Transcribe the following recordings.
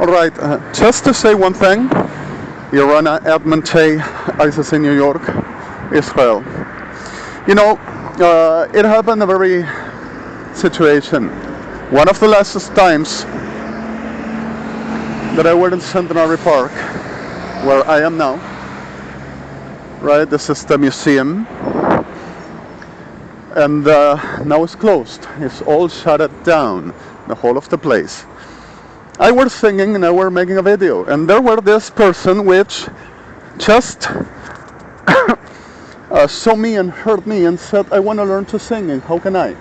Alright, just to say one thing, Irana Edmund J. ISIS in New York, Israel. You know, it happened a very situation. One of the last times that I was in Centenary Park, where I am now, right, this is the museum, and now it's closed. It's all shut down, the whole of the place. I was singing and I was making a video, and there were this person which just saw me and heard me and said, I want to learn to sing, and how can I?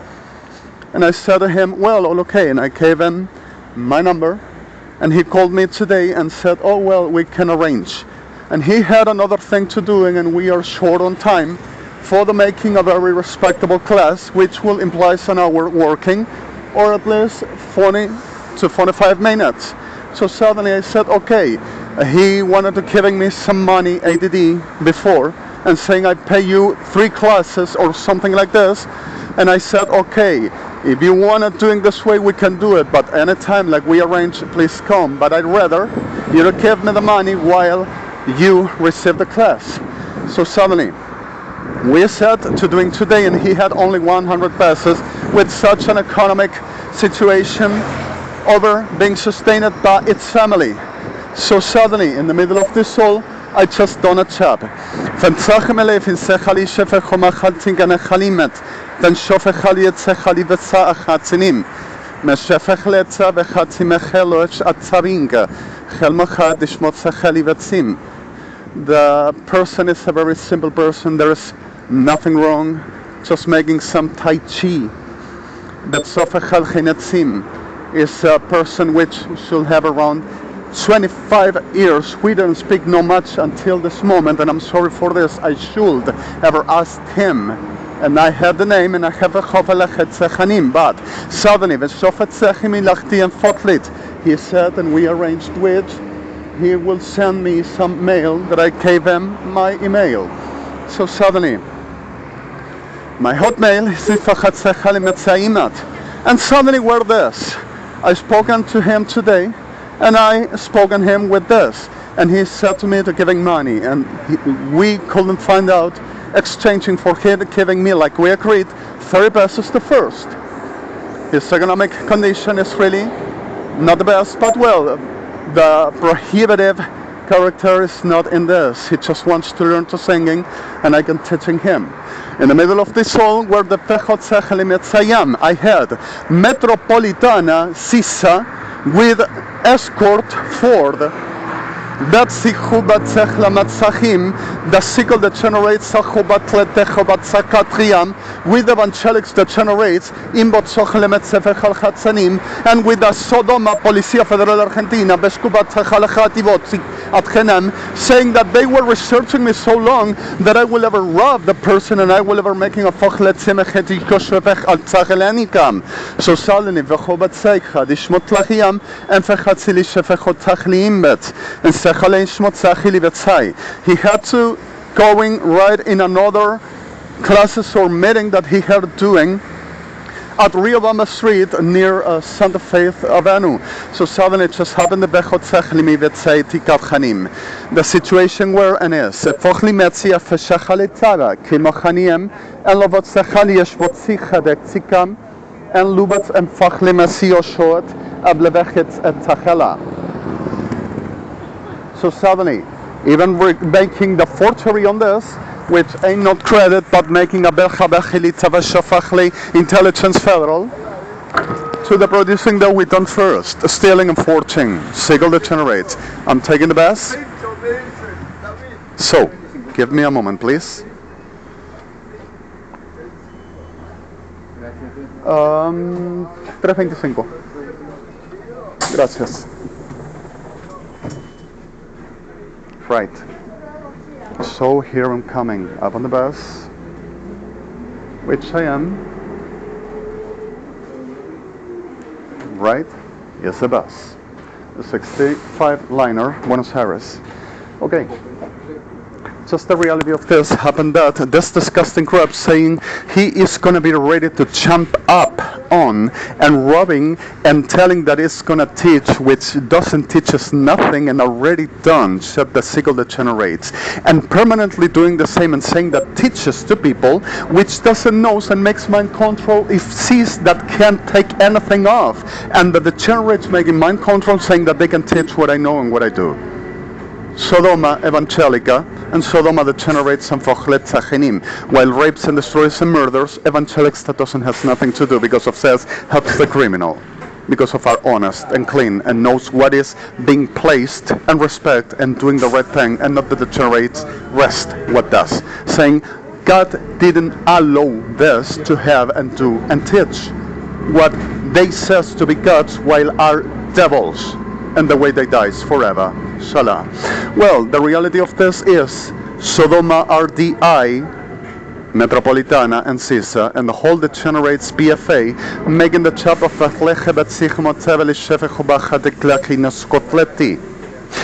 And I said to him, well, all okay, and I gave him my number, and he called me today and said, oh well, we can arrange. And he had another thing to do, and we are short on time for the making of a very respectable class, which will imply an hour working, or at least 40 to 45 minutes. So suddenly I said, okay. He wanted to giving me some money, ADD, before, and saying I pay you 3 classes or something like this. And I said, okay, if you want it doing this way, we can do it, but anytime like we arrange, please come. But I'd rather you give me the money while you receive the class. So suddenly we said to doing today, and he had only 100 pesos with such an economic situation over being sustained by its family. So suddenly, in the middle of this all, I just done a job. Then the person is a very simple person. There is nothing wrong, just making some Tai Chi. But is a person which should have around 25 years. We don't speak no much until this moment, and I'm sorry for this. I should ever asked him, and I had the name, and I have a Chofelechet, but suddenly he said, and we arranged which he will send me some mail that I gave him my email. So suddenly my hotmail is, and suddenly we're this. I spoken to him today, and I spoken him with this, and he said to me to giving money, and we couldn't find out exchanging for him giving me, like we agreed, 30 pesos the first. His economic condition is really not the best, but well, the prohibitive character is not in this. He just wants to learn to singing, and I can teaching him. In the middle of this song, where the Pechot Sechel Metzayam, I had Metropolitana Sisa with escort Ford. That's Sichubat Sechla Matzachim, the sickle that generates Sachubat Letechobat Sakatriam, with the evangelics that generates Imbot Sochle Metzefechal Hatzanim, and with the Sodoma Policia Federal Argentina, Beskubat Sechalchativot Atchenem, saying that they were researching me so long that I will ever rob the person and I will ever making a Fochlet Semecheti Koshevech Al Tzachelanikam. So Salini Vechobat Seikha, Dishmot Lachiam, and Fechatzili Shefechot Tachliimbet. He had to going right in another classes or meeting that he had doing at Riobamba Street near Santa Fe Avenue. So suddenly it just happened the situation where and is So suddenly, even we're making the forgery on this, which ain't not credit, but making a Intelligence Federal, to the producing that we done first, stealing and forging, signal that generates. I'm taking the best. So, give me a moment, please. 3:25. Gracias. Right. So here I'm coming up on the bus, which I am. Right? Yes, the bus. The 65 liner, Buenos Aires. Okay. just the reality of this happened that this disgusting crap saying he is going to be ready to jump up on and robbing and telling that it's going to teach, which doesn't teach us nothing and already done, shut the sickle degenerates, and permanently doing the same and saying that teaches to people which doesn't know and makes mind control if sees that can't take anything off, and the degenerates making mind control saying that they can teach what I know and what I do. Sodoma Evangelica and Sodoma degenerates and Fochlet Zachenim, while rapes and destroys and murders, Evangelics that doesn't have nothing to do because of says helps the criminal, because of our honest and clean and knows what is being placed and respect and doing the right thing, and not the degenerates rest what does, saying God didn't allow this to have and do and teach what they says to be gods while are devils, and the way they dies forever. Salah. Well, the reality of this is Sodoma RDI, Metropolitana and CISA, and the whole degenerates BFA, making the chap of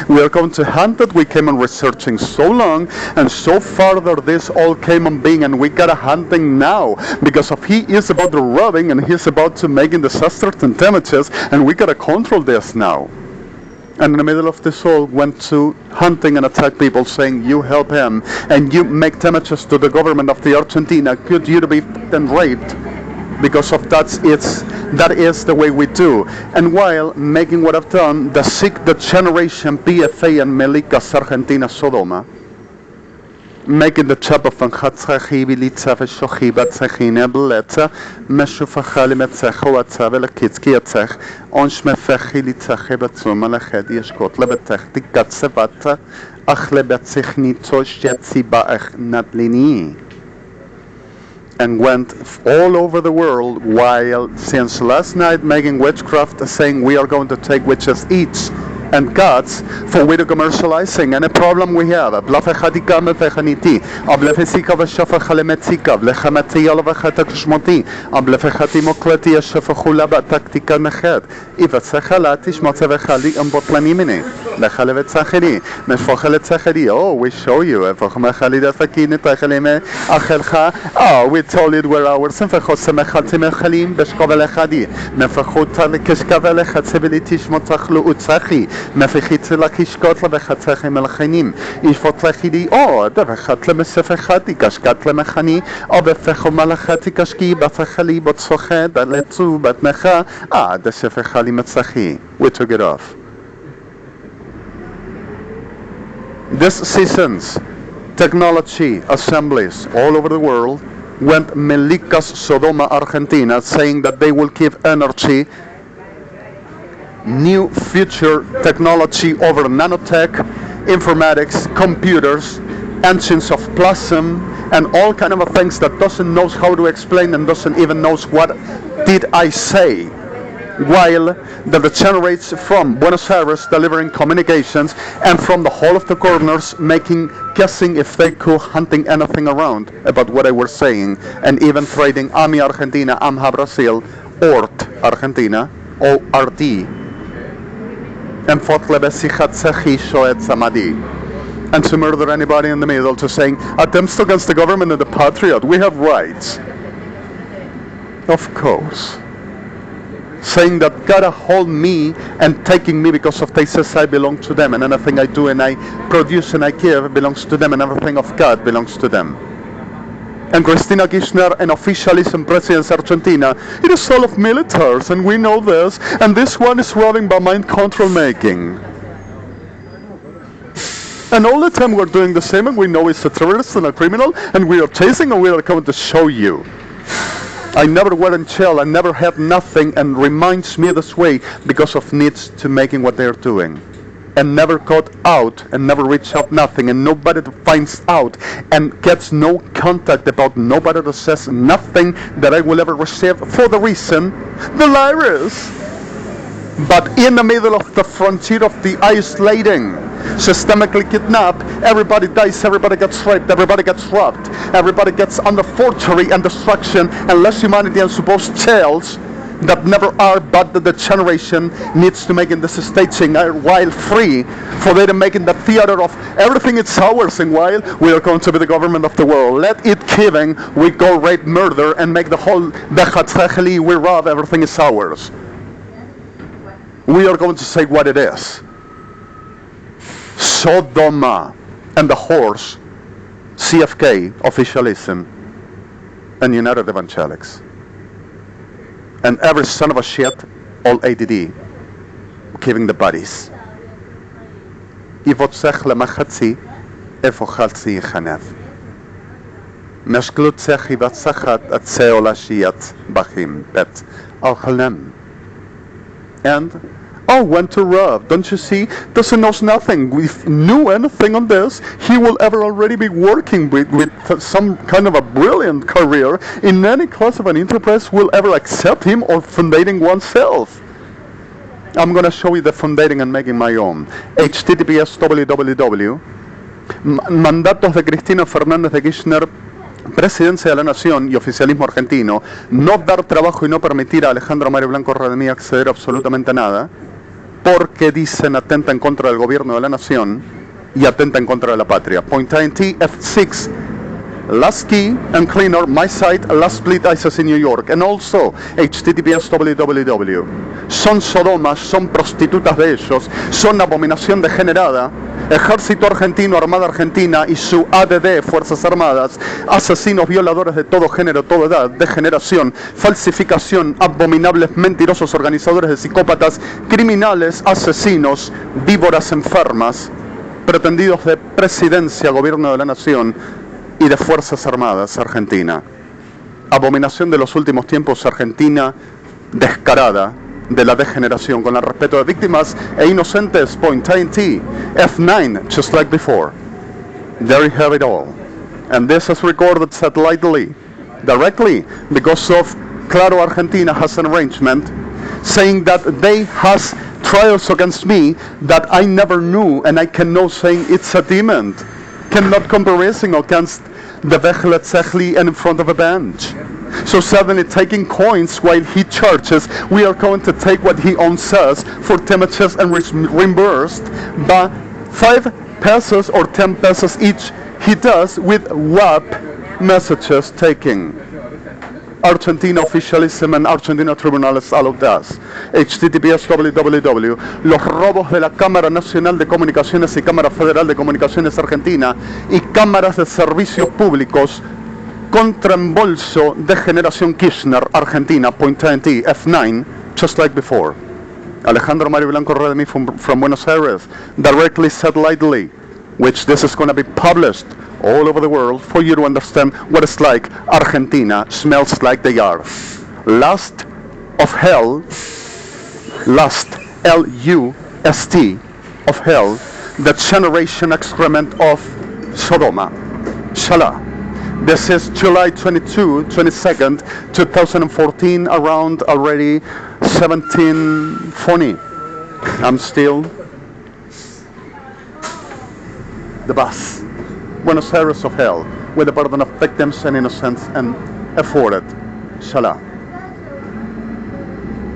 we are going to hunt it. We came on researching so long, and so farther this all came on being, and we got a hunting now because of he is about the robbing and he's about to making disasters and damages, and we gotta control this now. And in the middle of this all went to hunting and attack people, saying you help him and you make damages to the government of the Argentina. Could you to be f***ing raped? Because of that is the way we do. And while making what I've done, the sick generation BFA and Melicas Argentina Sodoma, making the chap of Hatzrahi Bilitza Veshochi Batzachine BLYTT Meshufachali Metzecho Atzavel Kitski Atzach Onshmefechi Litzache Batzuma Lached Yeshkot Lebetech Tikatsevata Achle Batzichnito Shetzibaech Natlini, and went all over the world while since last night making witchcraft, saying we are going to take witches each and gods for we to commercializing. And a problem we have oh, we show you. Oh, we told it where ours מפיחית לקשקות לבחצכם מלחנים ישפוט לחידי או דבחת למספחתי קשקת למחני או בפחו מלאכתי קשקי בפחלי בוצוחה דלצו בתנכה דשפחלי מצחי. We took it off. This season's technology assemblies all over the world went Melicas Sodoma Argentina, saying that they will give energy, new future technology over nanotech, informatics, computers, engines of plasm, and all kind of things that doesn't knows how to explain and doesn't even knows what did I say, while the degenerates from Buenos Aires delivering communications and from the whole of the corners guessing if they could hunting anything around about what I was saying, and even trading AMI Argentina, AMHA Brazil, ORT Argentina, ORD, and and to murder anybody in the middle, to saying attempts against the government and the patriot, we have rights. Of course. Saying that gotta hold me and taking me because of they says I belong to them, and anything I do and I produce and I give belongs to them, and everything of God belongs to them. And Cristina Kirchner, an officialism president Argentina, it is all of militaries, and we know this, and this one is robbing by mind control making. And all the time we're doing the same, and we know it's a terrorist and a criminal, and we are chasing, and we are coming to show you. I never were in jail, I never had nothing, and reminds me this way because of needs to making what they're doing. And never got out and never reached out nothing, and nobody finds out and gets no contact about nobody that says nothing that I will ever receive for the reason the virus. But in the middle of the frontier of the isolating, systemically kidnapped, everybody dies, everybody gets raped, everybody gets robbed, everybody gets under forgery and destruction, and less humanity and supposed jails that never are, but that the generation needs to make in this staging while free, for them making the theater of everything is ours, and while we are going to be the government of the world. Let it giving, we go rape, murder, and make the whole Bechatzecheli, we rob, everything is ours. We are going to say what it is. Sodoma and the horse, CFK, officialism, and United Evangelics. And every son of a shit, all ADD, giving the bodies. Ivotzech lemachatzi, efochalzi yichanev. Meshglutzech ivatzachat atzeolashiat bachim, bet al-halem. And went to Rav. Don't you see? Doesn't know nothing. If knew anything on this, he will ever already be working with some kind of a brilliant career in any class of an enterprise will ever accept him or fundating oneself. I'm going to show you the fundating and making my own. https www. Mandatos de Cristina Fernández de Kirchner, Presidencia de la Nación y oficialismo argentino, no dar trabajo y no permitir a Alejandro Mario Blanco REDEMI acceder absolutamente a nada, porque dicen atenta en contra del gobierno de la nación y atenta en contra de la patria. Point INT F6, last key and cleaner, my site, last BLYTT ISIS in New York, and also https www. Son sodomas, son prostitutas de ellos, son abominación degenerada. Ejército argentino, Armada Argentina y su ADD, Fuerzas Armadas, asesinos, violadores de todo género, toda edad, degeneración, falsificación, abominables, mentirosos, organizadores de psicópatas, criminales, asesinos, víboras enfermas, pretendidos de presidencia, gobierno de la nación y de Fuerzas Armadas Argentina. Abominación de los últimos tiempos, Argentina descarada, de la degeneración, con el respeto de víctimas e inocentes. Point INT F9, just like before. There you have it all. And this is recorded satellitely, directly, because of Claro Argentina has an arrangement saying that they has trials against me that I never knew, and I cannot saying it's a demon. Cannot comparison against the Vechlet Sechli and in front of a bench. So suddenly taking coins while he charges, we are going to take what he owns says for damages and reimbursed by 5 pesos or 10 pesos each he does with WAP messages taking. Argentina officialism and Argentina tribunales all of this. https www. Los robos de la Cámara Nacional de Comunicaciones y Cámara Federal de Comunicaciones Argentina y cámaras de servicios públicos contra embolso de generación Kirchner Argentina. Point INT F9, just like before. Alejandro Mario Blanco REDEMI from Buenos Aires, directly satellitely, which this is going to be published all over the world for you to understand what it's like. Argentina smells like they are. Lust of hell, lust, L-U-S-T, of hell, the generation excrement of Sodoma. Shala. This is July 22nd, 2014, around already 1740. I'm still the boss. Buenos Aires of hell, with the burden of victims and innocents and afforded. Shala.